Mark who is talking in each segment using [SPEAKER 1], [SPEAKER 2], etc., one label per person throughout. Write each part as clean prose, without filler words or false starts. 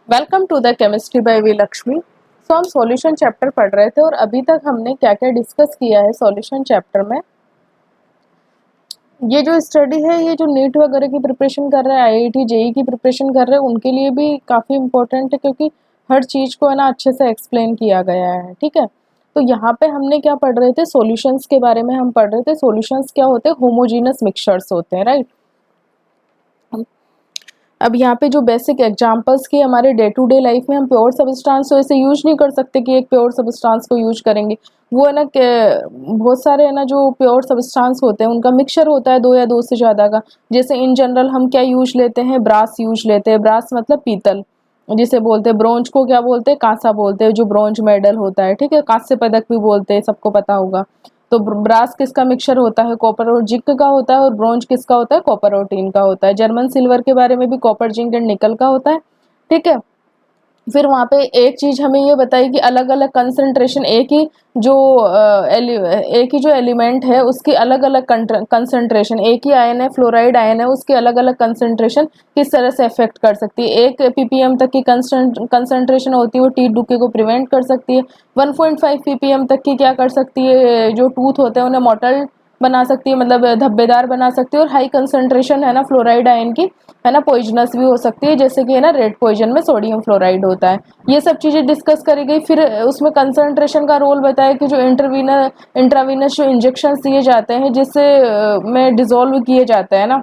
[SPEAKER 1] Welcome to the chemistry by V Lakshmi. हम solution chapter पढ़ रहे थे और अभी तक हमने क्या क्या डिस्कस किया है सॉल्यूशन चैप्टर में। ये जो स्टडी है ये जो नीट वगैरह की प्रिपरेशन कर रहे हैं, आईआईटी जेई की प्रिपरेशन कर रहे हैं, उनके लिए भी काफ़ी इंपॉर्टेंट है क्योंकि हर चीज़ को है ना अच्छे से एक्सप्लेन किया गया है। ठीक है, तो यहाँ पे हमने क्या पढ़ रहे थे, सॉल्यूशंस के बारे में हम पढ़ रहे थे। सॉल्यूशंस क्या होते हैं? होमोजीनस मिक्सचर्स होते हैं, राइट। अब यहाँ पे जो बेसिक एग्जांपल्स की हमारे डे टू डे लाइफ में हम प्योर सब्सटेंस तो ऐसे यूज नहीं कर सकते कि एक प्योर सब्सटेंस को यूज करेंगे। वो है ना कि बहुत सारे है ना जो प्योर सब्सटेंस होते हैं उनका मिक्सचर होता है दो या दो से ज़्यादा का। जैसे इन जनरल हम क्या यूज लेते हैं? ब्रास यूज लेते हैं। ब्रास मतलब पीतल जिसे बोलते हैं। ब्रोंज को क्या बोलते हैं? कांसा बोलते हैं, जो ब्रोंज मेडल होता है। ठीक है, कांस्य पदक भी बोलते हैं, सबको पता होगा। तो ब्रास किसका मिक्सचर होता है? कॉपर और जिंक का होता है। और ब्रोंज किसका होता है? कॉपर और टिन का होता है। जर्मन सिल्वर के बारे में भी कॉपर, जिंक एंड निकल का होता है। ठीक है, फिर वहाँ पे एक चीज़ हमें ये बताई कि अलग अलग कंसंट्रेशन, एक ही जो एलिमेंट है उसकी अलग अलग कंसंट्रेशन, एक ही आयन है, फ्लोराइड आयन है, उसकी अलग अलग कंसंट्रेशन किस तरह से अफेक्ट कर सकती है। 1 ppm तक की कंसंट्रेशन होती है वो टीथ डुके को प्रिवेंट कर सकती है। 1.5 ppm तक की क्या कर सकती है? जो टूथ होते हैं उन्हें मोटल बना सकती है, मतलब धब्बेदार बना सकती है। और हाई कंसंट्रेशन है ना फ्लोराइड आयन की, है ना, पॉइजनस भी हो सकती है, जैसे कि है ना रेड पॉइजन में सोडियम फ्लोराइड होता है। ये सब चीज़ें डिस्कस करी गई। फिर उसमें कंसंट्रेशन का रोल बताया कि जो इंट्रावीनस जो इंजेक्शन दिए जाते हैं जिससे में डिजोल्व किए जाते हैं ना,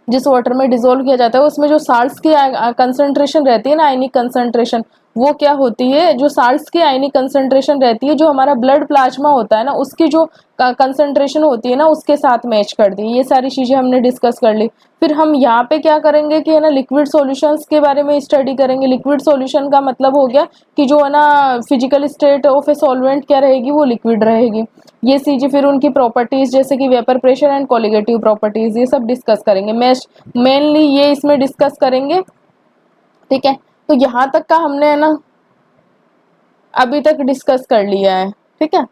[SPEAKER 1] जिस वाटर में डिजोल्व किया जाता है उसमें जो साल्ट्स की कंसंट्रेशन रहती है ना, आयनिक कंसंट्रेशन, वो क्या होती है? जो साल्ट्स की आयनिक कंसंट्रेशन रहती है, जो हमारा ब्लड प्लाज्मा होता है ना उसकी जो कंसंट्रेशन होती है ना उसके साथ मैच कर दी। ये सारी चीज़ें हमने डिस्कस कर ली। फिर हम यहाँ पे क्या करेंगे कि है ना लिक्विड सॉल्यूशंस के बारे में स्टडी करेंगे। लिक्विड सॉल्यूशन का मतलब हो गया कि जो है ना physical state of a solvent क्या रहेगी? वो लिक्विड रहेगी। ये चीज़ें फिर उनकी प्रॉपर्टीज जैसे कि vapour pressure and colligative properties, ये सब डिस्कस करेंगे। मेनली ये इसमें डिस्कस करेंगे। ठीक है, तो यहाँ तक का हमने है ना अभी तक डिस्कस कर लिया है। ठीक है,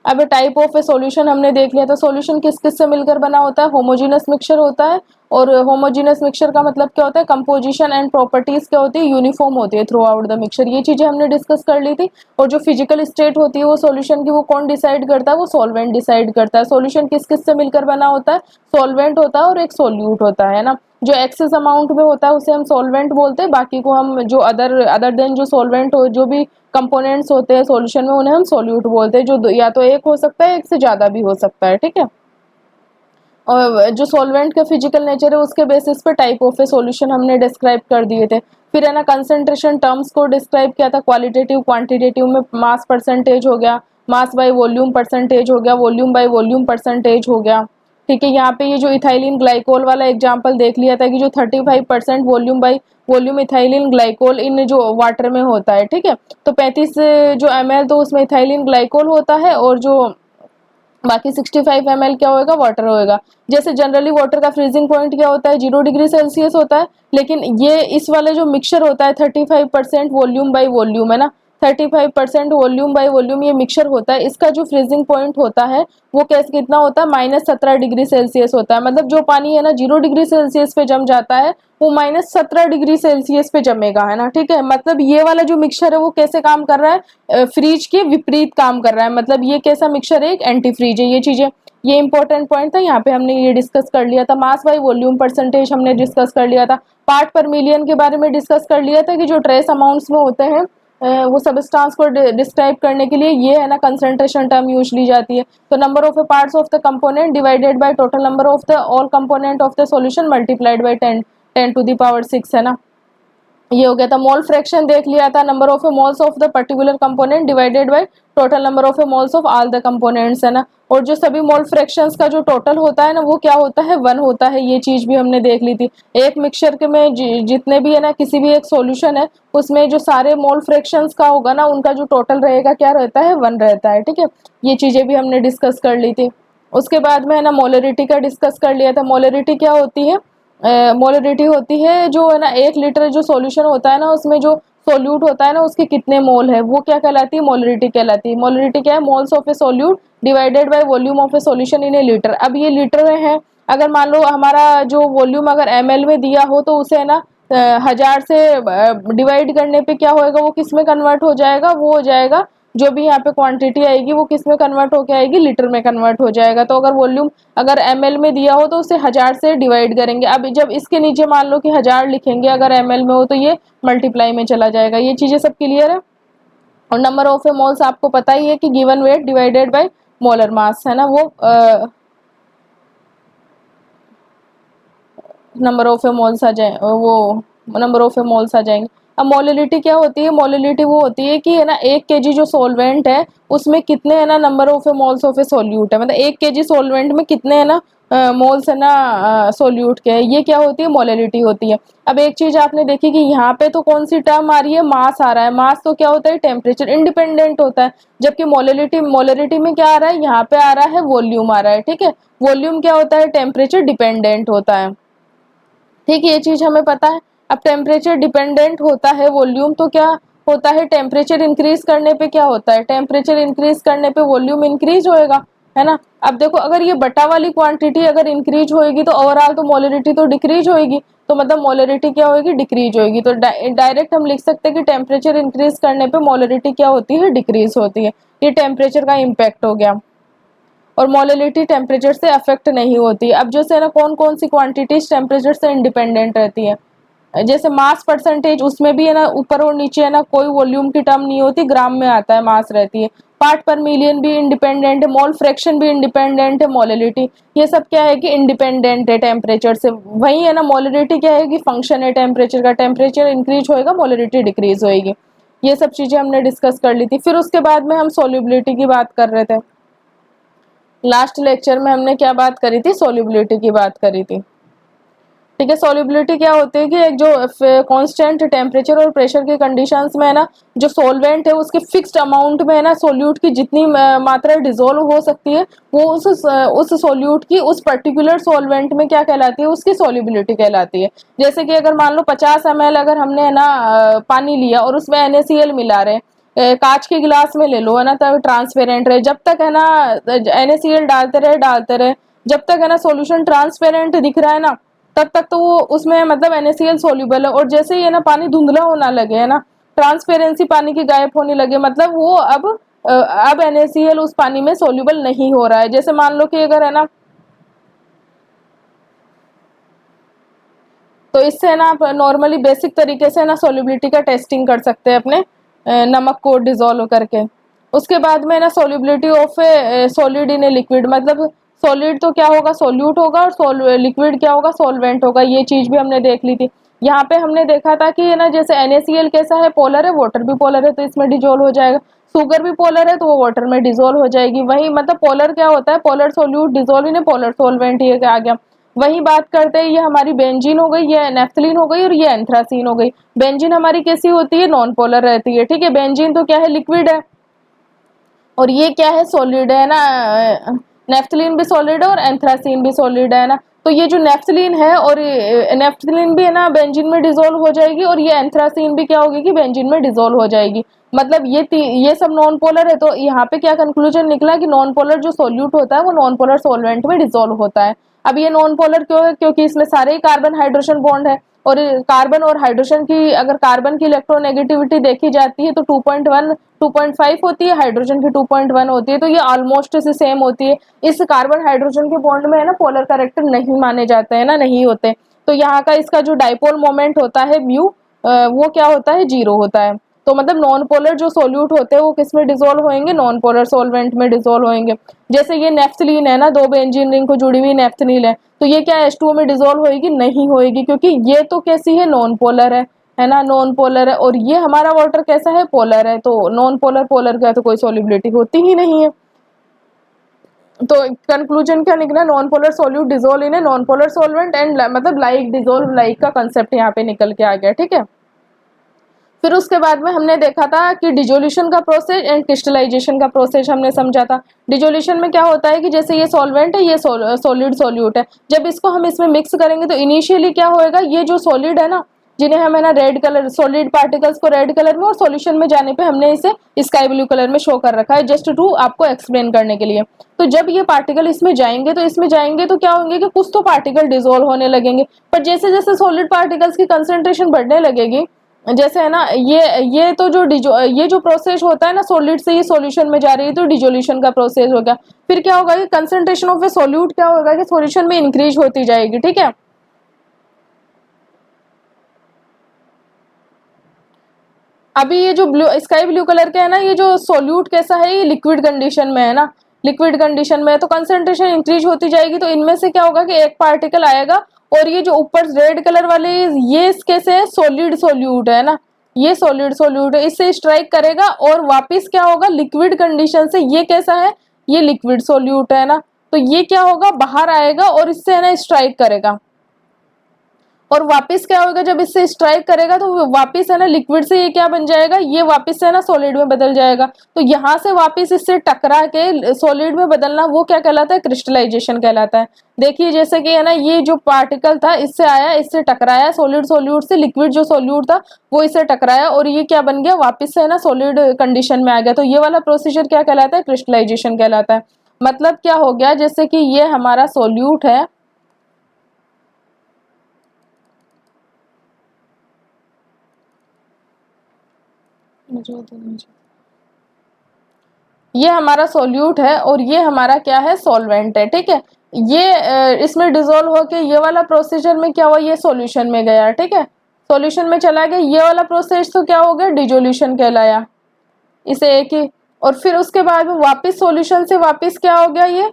[SPEAKER 1] अब टाइप ऑफ ए सॉल्यूशन हमने देख लिया। तो सॉल्यूशन किस किस से मिलकर बना होता है? होमोजीनस मिक्सचर होता है। और होमोजीनस मिक्सचर का मतलब क्या होता है? कंपोजिशन एंड प्रॉपर्टीज क्या होती है? यूनिफॉर्म होती है थ्रू आउट द मिक्सचर। ये चीजें हमने डिस्कस कर ली थी। और जो फिजिकल स्टेट होती है वो सॉल्यूशन की, वो कौन डिसाइड करता है? वो सॉल्वेंट डिसाइड करता है। सॉल्यूशन किस किस से मिलकर बना होता है? सॉल्वेंट होता है और एक सोल्यूट होता है ना। जो एक्सेस अमाउंट में होता है उसे हम सॉल्वेंट बोलते हैं, बाकी को हम जो अदर देन जो सॉल्वेंट हो, जो भी कंपोनेंट्स होते हैं सॉल्यूशन में, उन्हें हम सॉल्यूट बोलते हैं। जो या तो एक हो सकता है, एक से ज़्यादा भी हो सकता है। ठीक है, और जो सॉल्वेंट का फिजिकल नेचर है उसके बेसिस पे टाइप ऑफ ए सॉल्यूशन हमने डिस्क्राइब कर दिए थे। फिर है ना कंसंट्रेशन टर्म्स को डिस्क्राइब किया था, क्वालिटेटिव क्वांटिटेटिव में। मास परसेंटेज हो गया, मास बाय वॉल्यूम परसेंटेज हो गया, वॉल्यूम बाय वॉल्यूम परसेंटेज हो गया। ठीक है, यहाँ पे ये जो इथाइलिन ग्लाइकोल वाला एग्जाम्पल देख लिया था कि जो 35% volume by volume ethylene glycol in जो वाटर में होता है। ठीक है, तो 35 जो ml तो उसमें इथाइलिन ग्लाइकोल होता है, और जो बाकी 65 ml क्या होएगा? वाटर होएगा। जैसे जनरली वाटर का फ्रीजिंग पॉइंट क्या होता है? 0 डिग्री सेल्सियस होता है। लेकिन ये इस वाले जो मिक्सचर होता है 35% वॉल्यूम बाई वॉल्यूम, है ना, 35% वॉल्यूम बाई वॉल्यूम ये मिक्सचर होता है। इसका जो फ्रीजिंग पॉइंट होता है वो कैसे कितना होता है? -17 डिग्री सेल्सियस होता है। मतलब जो पानी है ना 0 डिग्री सेल्सियस पे जम जाता है वो -17 डिग्री सेल्सियस पे जमेगा, है ना। ठीक है, मतलब ये वाला जो मिक्सचर है वो कैसे काम कर रहा है? फ्रीज के विपरीत काम कर रहा है। मतलब ये कैसा मिक्सचर है? एक एंटी फ्रीज है। ये चीजें, ये इंपॉर्टेंट पॉइंट था, यहाँ पे हमने ये डिस्कस कर लिया था। मास बाई वॉल्यूम परसेंटेज हमने डिस्कस कर लिया था। पार्ट पर मिलियन के बारे में डिस्कस कर लिया था कि जो ट्रेस अमाउंट्स में होते हैं वो सबस्टांस को डिस्क्राइब करने के लिए ये है ना कंसंट्रेशन टर्म यूज ली जाती है। तो number of parts of the component divided by total number of the all component of the solution multiplied by 10 to the power 6, है ना। ये हो गया था। मोल फ्रैक्शन देख लिया था, number of moles of the particular component divided by total number of moles of all the components, है ना। और जो सभी मोल फ्रैक्शंस का जो टोटल होता है ना वो क्या होता है? 1 होता है। ये चीज भी हमने देख ली थी। एक मिक्सचर के में जितने भी है ना किसी भी एक सॉल्यूशन है उसमें जो सारे मोल फ्रैक्शंस का होगा ना उनका जो टोटल रहेगा क्या रहता है? 1 रहता है। ठीक है, ये चीजें भी हमने डिस्कस कर ली थी। उसके बाद में है ना मोलरिटी का डिस्कस कर लिया था। मोलरिटी क्या होती है? मोलरिटी होती है जो है ना 1 लीटर जो सॉल्यूशन होता है ना उसमें जो सोल्यूट होता है ना उसके कितने मोल है वो क्या कहलाती है? मोलरिटी कहलाती है। मोलरिटी क्या है? Moles of A solute divided by volume of A solution in A litre. अब ये लीटर में है, अगर मान लो हमारा जो वॉल्यूम अगर ml में दिया हो तो उसे है ना 1000 से डिवाइड करने पे क्या होएगा, वो किस में कन्वर्ट हो जाएगा, वो हो जाएगा जो भी यहाँ पे क्वांटिटी आएगी वो किस में कन्वर्ट होके आएगी, लीटर में कन्वर्ट हो जाएगा। तो अगर वॉल्यूम अगर ml में दिया हो तो उसे 1000 से डिवाइड करेंगे। अब जब इसके नीचे मान लो कि 1000 लिखेंगे, अगर ml में हो तो ये मल्टीप्लाई में चला जाएगा। ये चीज़ें सब क्लियर है। और नंबर ऑफ ए मोल्स आपको पता ही है कि given weight divided by molar mass है ना, वो नंबर ऑफ ए मोल्स आ जाए, वो नंबर ऑफ ए मोल्स आ जाएंगे। अब मोलिलिटी क्या होती है, मोलिलिटी वो होती है कि है ना 1 kg जो सॉल्वेंट है उसमें कितने है ना number of A moles of A solute है, मतलब 1 kg सॉल्वेंट में कितने है ना मोल्स है ना सोल्यूट के, ये क्या होती है, मोलिलिटी होती है। अब एक चीज आपने देखी कि यहाँ पे तो कौन सी टर्म आ रही है, मास आ रहा है। मास तो क्या होता है, टेम्परेचर इंडिपेंडेंट होता है, जबकि मोलिलिटी में क्या आ रहा है, यहाँ पे आ रहा है वॉल्यूम आ रहा है। ठीक है, वॉल्यूम क्या होता है, टेम्परेचर डिपेंडेंट होता है। ठीक है, ये चीज हमें पता है। अब टेम्परेचर डिपेंडेंट होता है वॉल्यूम, तो क्या होता है, टेम्परेचर इंक्रीज करने पे क्या होता है, टेम्परेचर इंक्रीज करने पे वॉल्यूम इंक्रीज होएगा, है ना। अब देखो अगर ये बटा वाली क्वांटिटी अगर इंक्रीज होएगी तो ओवरऑल तो मोलरिटी तो डिक्रीज होएगी, तो मतलब मोलरिटी क्या होएगी, डिक्रीज होएगी। तो डायरेक्ट हम लिख सकते हैं कि टेम्परेचर इंक्रीज करने पे मोलरिटी क्या होती है, डिक्रीज होती है। ये टेम्परेचर का इम्पैक्ट हो गया। और मोलिलिटी टेम्परेचर से अफेक्ट नहीं होती। अब जैसे है ना कौन कौन सी क्वांटिटीज टेम्परेचर से इंडिपेंडेंट रहती है, जैसे मास परसेंटेज, उसमें भी है ना ऊपर और नीचे है ना कोई वॉल्यूम की टर्म नहीं होती, ग्राम में आता है, मास रहती है। पार्ट पर मिलियन भी इंडिपेंडेंट है, मोल फ्रैक्शन भी इंडिपेंडेंट है, मोलिलिटी ये सब क्या है कि इंडिपेंडेंट है टेम्परेचर से। वही है ना मोलिलिटी क्या है कि फंक्शन है टेम्परेचर का, टेम्परेचर इंक्रीज होएगा मोलिलिटी डिक्रीज होएगी। ये सब चीजें हमने डिस्कस कर ली थी। फिर उसके बाद में हम सोल्यूबिलिटी की बात कर रहे थे। लास्ट लेक्चर में हमने क्या बात करी थी, सोल्यूबिलिटी की बात करी थी। ठीक है, सोल्यूबिलिटी क्या होती है कि एक जो कांस्टेंट टेम्परेचर और प्रेशर के कंडीशंस में है ना जो सॉल्वेंट है उसके फिक्स्ड अमाउंट में है ना सोल्यूट की जितनी मात्रा डिसोल्व हो सकती है वो उस सोल्यूट की उस पर्टिकुलर सॉल्वेंट में क्या कहलाती है, उसकी सोल्यूबिलिटी कहलाती है। जैसे कि अगर मान लो 50 ml अगर हमने है ना पानी लिया और उसमें NaCl मिला रहे, कांच के गिलास में ले लो है ना, तब ट्रांसपेरेंट रहे, जब तक है ना NaCl डालते रहे जब तक है ना सॉल्यूशन ट्रांसपेरेंट दिख रहा है ना तब तक तो वो उसमें मतलब NaCl सोल्यूबल है। और जैसे ही है ना पानी धुंधला होना लगे है ना, ट्रांसपेरेंसी पानी की गायब होने लगे, मतलब वो अब NaCl उस पानी में सोल्यूबल नहीं हो रहा है। जैसे मान लो कि अगर है ना, तो इससे ना आप नॉर्मली बेसिक तरीके से ना सोल्यूबिलिटी का टेस्टिंग कर सकते हैं अपने नमक को डिजोल्व करके। उसके बाद में ना solubility of A solid in a liquid, मतलब सॉलिड तो क्या होगा, सोल्यूट होगा, और लिक्विड क्या होगा, सॉल्वेंट होगा। ये चीज भी हमने देख ली थी। यहाँ पे हमने देखा था कि है ना जैसे NaCl कैसा है, पोलर है, वाटर भी पोलर है तो इसमें डिजोल्व हो जाएगा। शुगर भी पोलर है तो वो वाटर में डिजोल्व हो जाएगी। वही मतलब पोलर क्या होता है, polar solute dissolve in polar solvent, ये आ गया। वही बात करते हैं, ये हमारी बेंजीन हो गई, ये नेफ्थलीन हो गई और ये एंथ्रासीन हो गई। बेंजीन हमारी कैसी होती है, नॉन पोलर रहती है। ठीक है, बेंजीन तो क्या है, लिक्विड है, और ये क्या है, सॉलिड है ना। नेफ्थलीन भी सॉलिड है और एंथ्रासीन भी सॉलिड है ना। तो ये जो नेफ्थलीन है और नेफ्थलीन भी है ना बेंजीन में डिसॉल्व हो जाएगी, और ये एंथ्रासीन भी क्या होगी कि बेंजीन में डिसॉल्व हो जाएगी। मतलब ये सब नॉन पोलर है। तो यहाँ पे क्या कंक्लूजन निकला कि नॉन पोलर जो सोल्यूट होता है वो नॉन पोलर सॉल्वेंट में डिसॉल्व होता है। अब ये नॉन पोलर क्यों है, क्योंकि इसमें सारे ही कार्बन हाइड्रोजन बॉन्ड है, और कार्बन और हाइड्रोजन की अगर कार्बन की इलेक्ट्रोनेगेटिविटी देखी जाती है तो 2.1 2.5 होती है, हाइड्रोजन की 2.1 होती है, तो ये ऑलमोस्ट से सेम होती है। इस कार्बन हाइड्रोजन के बॉन्ड में है ना पोलर कैरेक्टर नहीं माने जाते हैं ना, नहीं होते। तो यहाँ का इसका जो डाइपोल मोमेंट होता है म्यू, वो क्या होता है, 0 होता है। तो मतलब नॉन पोलर जो सोल्यूट होते हैं वो किस में डिसॉल्व होंगे, नॉन पोलर सॉल्वेंट में डिसॉल्व होंगे। जैसे ये नेफ्थलीन है ना, 2 बेंजीन रिंग को जुड़ी हुई नेफ्थनील है, तो ये क्या H2O में डिसॉल्व होएगी, नहीं होएगी, क्योंकि ये तो कैसी है, नॉन पोलर है ना, नॉन पोलर है। और ये हमारा वाटर कैसा है, पोलर है। तो नॉन पोलर पोलर का तो कोई सोल्यूबिलिटी होती ही नहीं है। तो कंक्लूजन क्या निकला, non polar solute dissolve in a non polar solvent and मतलब लाइक डिसॉल्व लाइक का कंसेप्ट यहाँ पे निकल के आ गया। ठीक है, फिर उसके बाद में हमने देखा था कि डिजोल्यूशन का प्रोसेस एंड क्रिस्टलाइजेशन का प्रोसेस हमने समझा था। डिजोल्यूशन में क्या होता है कि जैसे ये सॉल्वेंट है, ये सॉलिड सोल्यूट है, जब इसको हम इसमें मिक्स करेंगे तो इनिशियली क्या होएगा, ये जो सॉलिड है ना जिन्हें हम है ना रेड कलर, सॉलिड पार्टिकल्स को रेड कलर में और सॉल्यूशन में जाने पे हमने इसे स्काई ब्लू कलर में शो कर रखा है, जस्ट टू आपको एक्सप्लेन करने के लिए। तो जब ये पार्टिकल इसमें जाएंगे तो क्या होंगे कि कुछ तो पार्टिकल डिसॉल्व होने लगेंगे, पर जैसे जैसे सॉलिड पार्टिकल्स की कंसेंट्रेशन बढ़ने लगेगी, जैसे है ना ये तो ये जो प्रोसेस होता है ना, सॉलिड से ये सॉल्यूशन में जा रही है तो डिसोल्यूशन का प्रोसेस हो गया। फिर क्या होगा कि कंसेंट्रेशन ऑफ ए सॉल्यूट क्या होगा कि सॉल्यूशन में इंक्रीज होती जाएगी, ठीक है। अभी ये जो ब्लू स्काई ब्लू कलर का है ना, ये जो सोल्यूट कैसा है, ये लिक्विड कंडीशन में है ना, लिक्विड कंडीशन में है, तो कंसेंट्रेशन इंक्रीज होती जाएगी। तो इनमें से क्या होगा कि एक पार्टिकल आएगा और ये जो ऊपर रेड कलर वाले ये कैसे है, सॉलिड सोल्यूट है ना, ये सॉलिड सोल्यूट है, इससे स्ट्राइक करेगा और वापिस क्या होगा लिक्विड कंडीशन से, ये कैसा है, ये लिक्विड सोल्यूट है ना, तो ये क्या होगा बाहर आएगा और इससे है ना स्ट्राइक करेगा, और वापस क्या होगा जब इससे स्ट्राइक करेगा तो वापस है ना लिक्विड से ये क्या बन जाएगा, ये वापस से है ना सॉलिड में बदल जाएगा। तो यहाँ से वापस इससे टकरा के सॉलिड में बदलना वो क्या कहलाता है, क्रिस्टलाइजेशन कहलाता है। देखिए जैसे कि है ना ये जो पार्टिकल था इससे आया, इससे टकराया, सॉलिड सोल्यूट से लिक्विड जो सोल्यूट था वो इससे टकराया और ये क्या बन गया, वापस से है ना सॉलिड कंडीशन में आ गया। तो ये वाला प्रोसीजर क्या कहलाता है, क्रिस्टलाइजेशन कहलाता है। मतलब क्या हो गया, जैसे कि ये हमारा सोल्यूट है, ये हमारा सोल्यूट है और ये हमारा क्या है, सॉल्वेंट है, ठीक है। ये इसमें डिसॉल्व होके ये वाला प्रोसीजर में क्या हुआ, ये सॉल्यूशन में गया, ठीक है, सॉल्यूशन में चला गया। ये वाला प्रोसेस तो क्या हो गया, डिसोल्यूशन कहलाया, इसे एक ही, और फिर उसके बाद में वापस सॉल्यूशन से वापस क्या हो गया, ये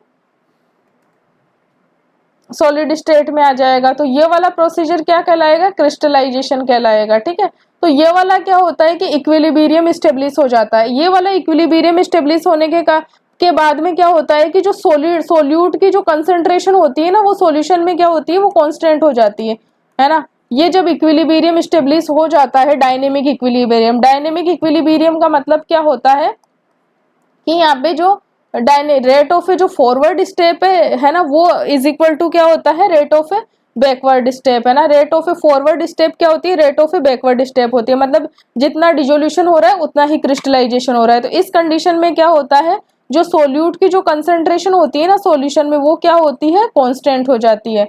[SPEAKER 1] सॉलिड स्टेट में आ जाएगा। तो ये वाला प्रोसीजर क्या कहलाएगा, क्रिस्टलाइजेशन कहलाएगा, ठीक है। तो ये वाला क्या होता है कि इक्विलिब्रियम स्टेब्लिश हो जाता है। ये वाला इक्विलिब्रियम स्टेब्लिश होने के बाद में क्या होता है कि जो सोल्यूट की जो कंसेंट्रेशन होती है ना, वो सॉल्यूशन में क्या होती है, वो कांस्टेंट हो जाती है ना। ये जब इक्विलिब्रियम स्टेब्लिश हो जाता है, डायनेमिक इक्विलिब्रियम, डायनेमिक इक्विलिब्रियम का मतलब क्या होता है कि यहाँ पे जो रेट ऑफ जो फॉरवर्ड स्टेप है ना, वो इज इक्वल टू क्या होता है, रेट ऑफ बैकवर्ड स्टेप, है ना। रेट ऑफ फॉरवर्ड स्टेप क्या होती है, रेट ऑफ बैकवर्ड स्टेप होती है। मतलब जितना डिसोल्यूशन हो रहा है उतना ही क्रिस्टलाइजेशन हो रहा है। तो इस कंडीशन में क्या होता है, जो सोल्यूट की जो कंसेंट्रेशन होती है ना सॉल्यूशन में, वो क्या होती है, कांस्टेंट हो जाती है।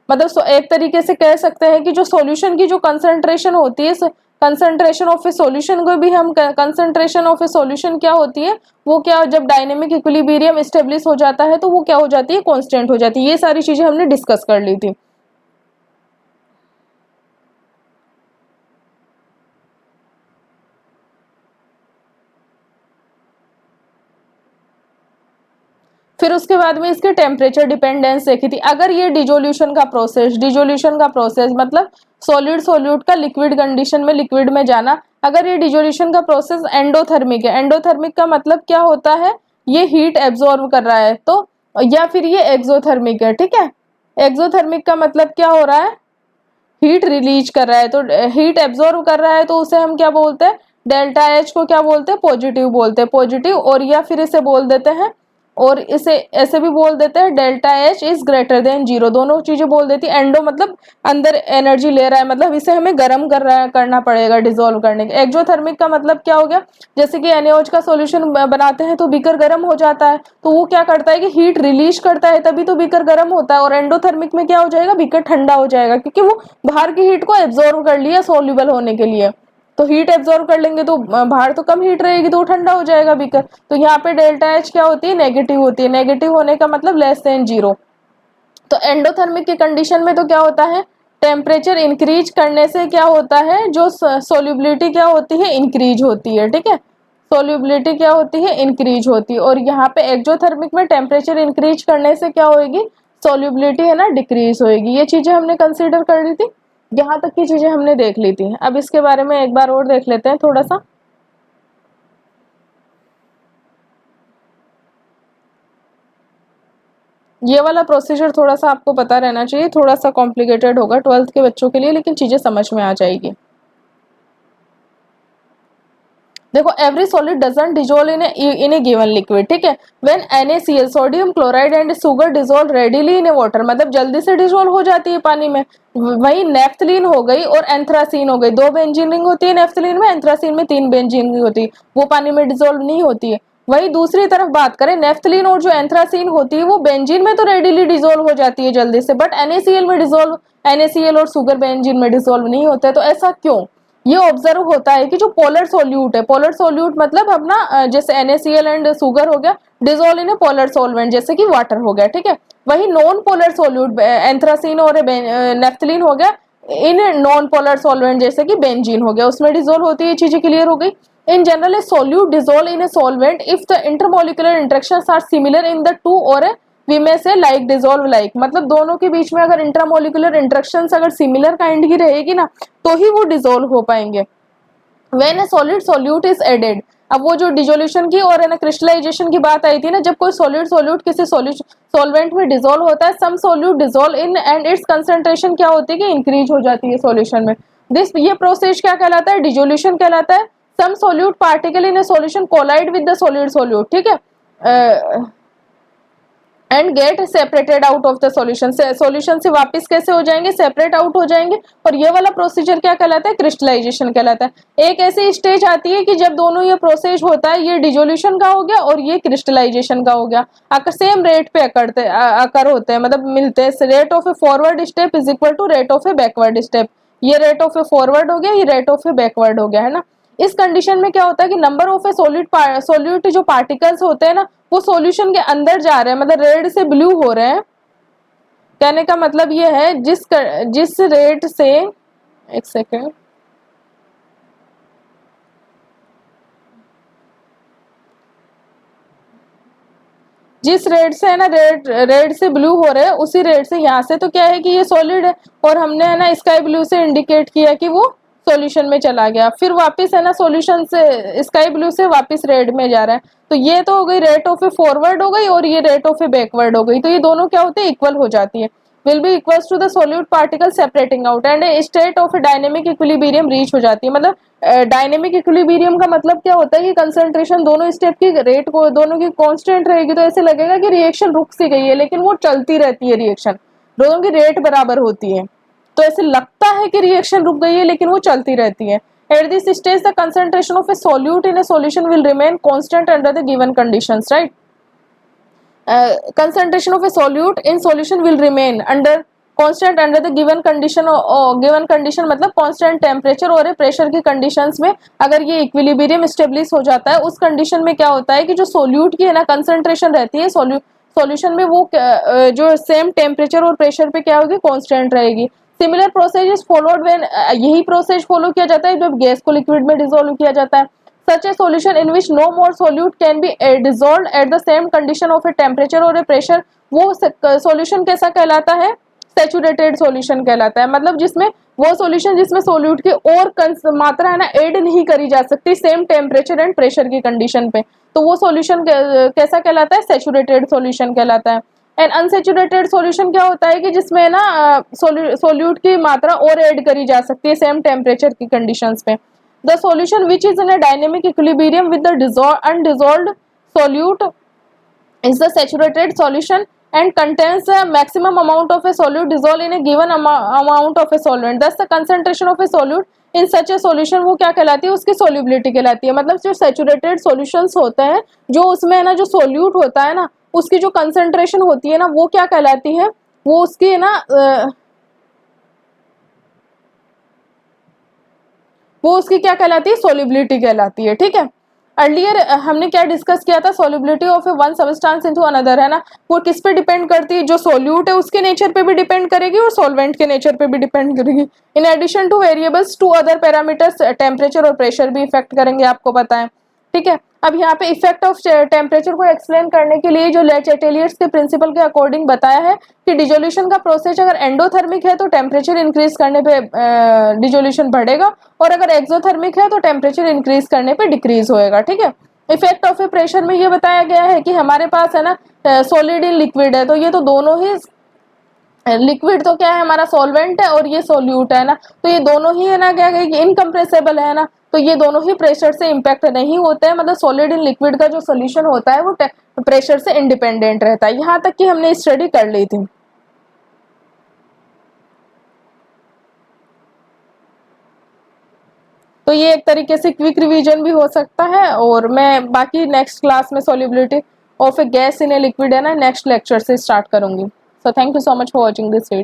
[SPEAKER 1] मतलब एक तरीके से कह सकते हैं कि जो सॉल्यूशन की जो कंसेंट्रेशन होती है, कंसेंट्रेशन ऑफ ए सॉल्यूशन को भी हम कंसेंट्रेशन ऑफ ए सॉल्यूशन क्या होती है, वो क्या, जब डायनेमिक इक्विलिब्रियम स्टेब्लिश हो जाता है तो वो क्या हो जाती है, कांस्टेंट हो जाती है। ये सारी चीजें हमने डिस्कस कर ली थी। फिर उसके बाद में इसके टेम्परेचर डिपेंडेंस देखी थी। अगर ये डिसोल्यूशन का प्रोसेस मतलब सॉलिड सोल्यूट का लिक्विड कंडीशन में, लिक्विड में जाना, अगर ये डिसोल्यूशन का प्रोसेस एंडोथर्मिक है, एंडोथर्मिक का मतलब क्या होता है, ये हीट एब्जॉर्ब कर रहा है, तो या फिर ये एक्सोथर्मिक है, ठीक है। एक्सोथर्मिक का मतलब क्या हो रहा है, हीट रिलीज कर रहा है, तो हीट एब्जॉर्ब कर रहा है, तो उसे हम क्या बोलते हैं, डेल्टा एच को क्या बोलते हैं, पॉजिटिव बोलते हैं, पॉजिटिव। और या फिर इसे बोल देते हैं, और इसे ऐसे भी बोल देते हैं, delta H is greater than zero, दोनों चीजें बोल देती है। एंडो मतलब अंदर एनर्जी ले रहा है, मतलब इसे हमें गर्म करना पड़ेगा डिसॉल्व करने के। एक्सोथर्मिक का मतलब क्या हो गया, जैसे कि NaOH का सॉल्यूशन बनाते हैं तो बीकर गर्म हो जाता है, तो वो क्या करता है कि हीट रिलीज करता है, तभी तो बीकर गर्म होता है। और एंडोथर्मिक में क्या हो जाएगा, बीकर ठंडा हो जाएगा, क्योंकि वो बाहर की हीट को एब्जॉर्व कर लिया सोल्यूबल होने के लिए। तो हीट एब्जॉर्व कर लेंगे तो बाहर तो कम हीट रहेगी, तो वो ठंडा हो जाएगा बीकर। तो यहाँ पे डेल्टा एच क्या होती है, नेगेटिव होती है। नेगेटिव होने का मतलब लेस देन जीरो। तो एंडोथर्मिक की कंडीशन में तो क्या होता है, टेम्परेचर इंक्रीज करने से क्या होता है, जो सोल्यूबिलिटी क्या होती है, इंक्रीज होती है, ठीक है। सोल्यूबिलिटी क्या होती है, इंक्रीज होती है। और यहाँ पे एक्सोथर्मिक में टेम्परेचर इंक्रीज करने से क्या होगी, सोल्यूबिलिटी है ना डिक्रीज होगी। ये चीजें हमने कंसीडर कर ली थी, यहाँ तक की चीजें हमने देख ली थी। अब इसके बारे में एक बार और देख लेते हैं थोड़ा सा। ये वाला प्रोसीजर थोड़ा सा आपको पता रहना चाहिए, थोड़ा सा कॉम्प्लिकेटेड होगा 12th के बच्चों के लिए, लेकिन चीजें समझ में आ जाएगी। देखो every solid doesn't dissolve in A given liquid, ठीक है। When NaCl sodium chloride and sugar dissolve readily in A water, मतलब जल्दी से डिजोल्व हो जाती है पानी में। वही नेफ्थलीन हो गई और एंथ्रासीन हो गई, 2 बेंजीन रिंग होती है नेफ्थलीन में, एंथ्रासीन में 3 बेंजीन रिंग होती है, वो पानी में डिजोल्व नहीं होती है। वही दूसरी तरफ बात करें, नेफ्थलीन और जो एंथ्रासीन होती है वो बेंजीन में तो रेडिली डिजोल्व हो जाती है जल्दी से, बट NaCl में डिजोल्व, NaCl और शुगर बेंजीन में डिजोल्व नहीं होते। तो ऐसा क्यों? ये ऑब्जर्व होता है कि जो पोलर सोल्यूट है, पोलर सोल्यूट मतलब अपना जैसे NaCl एंड शुगर हो गया, डिजोल्व इन पोलर सॉल्वेंट जैसे कि वाटर हो गया, ठीक है। वही नॉन पोलर सोल्यूट एंथ्रासीन और नेफ्थलीन हो गया इन नॉन पोलर सॉल्वेंट जैसे कि बेंजीन हो गया, उसमें डिजोल्व होती है। चीजें क्लियर हो गई। In general a solute dissolve in a solvent if the intermolecular interactions are similar in the two और वी में से लाइक डिजोल्व लाइक, मतलब दोनों के बीच में अगर इंटरमोलिकुलर इंटरेक्शंस अगर सिमिलर काइंड की रहेगी ना तो ही वो डिजोल्व हो पाएंगे। When a solid solute is added, अब वो जो डिजोल्यूशन की और ना क्रिस्टलाइजेशन की बात आई थी ना, जब कोई सॉलिड सोल्यूट किसी सॉल्वेंट में डिजोल्व होता है, some solute dissolve in and its concentration क्या होती है कि इंक्रीज हो जाती है सॉल्यूशन में। ये प्रोसेस क्या कहलाता है? डिजोल्यूशन कहलाता है। Some solute particle in a solution collide with the solid solute, ठीक है, and get separated out of the solution, solution से वापस कैसे हो जाएंगे? सेपरेट आउट हो जाएंगे। और ये वाला प्रोसीजर क्या कहलाता है? क्रिस्टलाइजेशन कहलाता है। एक ऐसी स्टेज आती है कि जब दोनों ये प्रोसेस होता है, ये डिजोल्यूशन का हो गया और ये क्रिस्टलाइजेशन का हो गया, सेम रेट पे अकर होते हैं, मतलब मिलते हैं। Rate of a forward step is equal to rate of a backward step. ये रेट ऑफ ए फॉरवर्ड हो गया, ये रेट ऑफ ए बैकवर्ड हो गया, है ना। इस कंडीशन में क्या होता है कि नंबर ऑफ ए सोल्यूट जो पार्टिकल्स होते हैं ना, वो सॉल्यूशन के अंदर जा रहे हैं, मतलब रेड से ब्लू हो रहे हैं। कहने का मतलब ये है जिस रेट से, एक सेकेंड, जिस रेट से है ना रेड से ब्लू हो रहे हैं, उसी रेट से यहाँ से तो क्या है कि ये सॉलिड है, और हमने है ना स्काई ब्लू से इंडिकेट किया कि वो सॉल्यूशन में चला गया, फिर वापस है ना सॉल्यूशन से स्काई ब्लू से वापस रेड में जा रहा है। तो ये तो हो गई रेट ऑफ ए फॉरवर्ड हो गई और ये रेट ऑफ ए बैकवर्ड हो गई। तो ये दोनों क्या होते हैं? इक्वल हो जाती है। Will be equals to the solute particle separating out and a state of dynamic equilibrium reach हो जाती है। मतलब डायनेमिक इक्विलिब्रियम का मतलब क्या होता है कि कंसंट्रेशन दोनों स्टेप की रेट को दोनों की कांस्टेंट रहेगी, तो ऐसे लगेगा कि रिएक्शन रुक सी गई है, लेकिन वो चलती रहती है रिएक्शन, दोनों की रेट बराबर होती है। तो ऐसे लगता है कि रिएक्शन रुक गई है, लेकिन वो चलती रहती है। At this stage, the concentration of a solute in a solution will remain constant under the given conditions, right? Concentration of a solute in solution will remain constant under the given condition, given condition मतलब constant temperature और pressure की conditions में अगर ये equilibrium establish हो जाता है, उस condition में क्या होता है कि जो solute की है ना concentration रहती है solution में, वो जो same temperature और pressure पे क्या होगी? constant रहेगी। Similar process is followed when, यही प्रोसेस फॉलो किया जाता है जब गैस को लिक्विड में डिसॉल्व किया जाता है। Such a solution in which no more solute can be dissolved at the same condition of a temperature और ए प्रेशर, वो सॉल्यूशन कैसा कहलाता है? सैचुरेटेड सॉल्यूशन कहलाता है। मतलब जिसमें वो सॉल्यूशन जिसमें सोल्यूट की और मात्रा है ना ऐड नहीं करी जा सकती सेम टेम्परेचर एंड प्रेशर की कंडीशन पे, तो वो सॉल्यूशन कैसा कहलाता है? सैचुरेटेड सॉल्यूशन कहलाता है। एंड अनसेचुरेटेड सॉल्यूशन क्या होता है कि जिसमें ना सोल्यूट की मात्रा और ऐड करी जा सकती है सेम टेम्परेचर की कंडीशंस पे। The solution which is in a dynamic equilibrium with the undissolved solute is the saturated solution and contains a maximum amount of a solute dissolved in a given amount of a solvent. Thus the concentration of a solute in such a solution वो क्या कहलाती है? उसकी solubility कहलाती है। मतलब जो saturated solutions होते हैं, जो उसमें है ना जो solute होता है ना, उसकी जो concentration होती है ना, वो क्या कहलाती है? वो उसकी है ना वो उसकी क्या कहलाती है? solubility कहलाती है, ठीक है। अर्लियर हमने क्या डिस्कस किया था? Solubility of A one substance into another, है ना। वो किस पे डिपेंड करती है? जो सोल्यूट है उसके नेचर पे भी डिपेंड करेगी और सॉल्वेंट के नेचर पे भी डिपेंड करेगी। In addition to variables to other parameters, temperature और प्रेशर भी इफेक्ट करेंगे, आपको पता है, ठीक है। अब यहाँ पे इफेक्ट ऑफ टेम्परेचर को एक्सप्लेन करने के लिए जो ले चैटेलियर्स के प्रिंसिपल के अकॉर्डिंग बताया है कि डिजोल्यूशन का प्रोसेस अगर एंडोथर्मिक है तो टेम्परेचर इंक्रीज करने पे डिजोल्यूशन बढ़ेगा, और अगर एक्सोथर्मिक है तो टेम्परेचर इंक्रीज करने पे डिक्रीज होएगा, ठीक है। इफेक्ट ऑफ ए प्रेशर में ये बताया गया है कि हमारे पास है ना सॉलिड इन लिक्विड है, तो ये तो दोनों ही लिक्विड तो क्या है? हमारा सॉल्वेंट है और ये सोल्यूट है ना, तो ये दोनों ही है ना क्या है कि इनकम्प्रेसेबल है ना, तो ये दोनों ही प्रेशर से इम्पैक्ट नहीं होते हैं, मतलब सॉलिड इन लिक्विड का जो सोल्यूशन होता है वो प्रेशर से इंडिपेंडेंट रहता है। यहाँ तक कि हमने स्टडी कर ली थी। तो ये एक तरीके से क्विक रिवीजन भी हो सकता है, और मैं बाकी नेक्स्ट क्लास में solubility of A gas in a liquid है ना नेक्स्ट लेक्चर से स्टार्ट करूंगी। So thank you so much for watching this video.